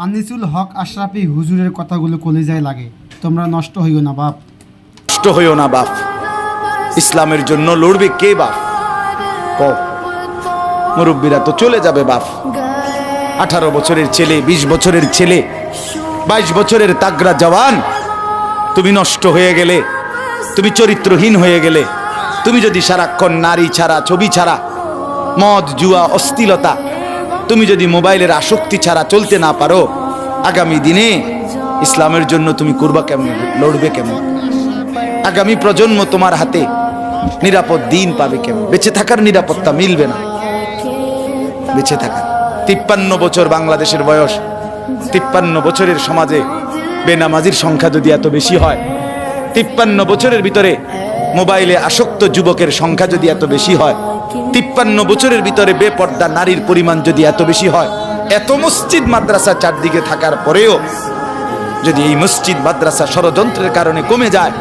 আনিসুল হক আশরাফি হুজুরের কথাগুলো কলিজায় লাগে। তোমরা নষ্ট হইও না বাপ, নষ্ট হইও না বাপ। ইসলামের জন্য লড়বে কে বাপ? ক মুরব্বীরা তো চলে যাবে বাপ। 18 বছরের ছেলে, 20 বছরের ছেলে, 22 বছরের তাগড়া জওয়ান, তুমি নষ্ট হয়ে গেলে, তুমি চরিত্রহীন হয়ে গেলে, তুমি যদি সারাক্ষণ নারী ছাড়া, ছবি ছাড়া, মদ জুয়া অশ্লীলতা, তুমি যদি মোবাইলের আসক্তি ছাড়া চলতে না পারো, আগামী দিনে ইসলামের জন্য তুমি করবা কেমন, লড়বে কেমন? আগামী প্রজন্ম তোমার হাতে নিরাপদ দিন পাবে কেমন? বেঁচে থাকার নিরাপত্তা মিলবে না। বেঁচে থাকার 53 বছর বাংলাদেশের বয়স, 53 বছরের সমাজে বেনামাজির সংখ্যা যদি এত বেশি হয়, 53 বছরের ভিতরে মোবাইলে আসক্ত যুবকের সংখ্যা যদি এত বেশি হয়, 53 বছরের ভিতরে বেপর্দা নারীর পরিমাণ যদি এত বেশি হয়, এত মসজিদ মাদ্রাসা চারদিকে থাকার পরেও যদি এই মসজিদ মাদ্রাসা ষড়যন্ত্রের কারণে কমে যায়,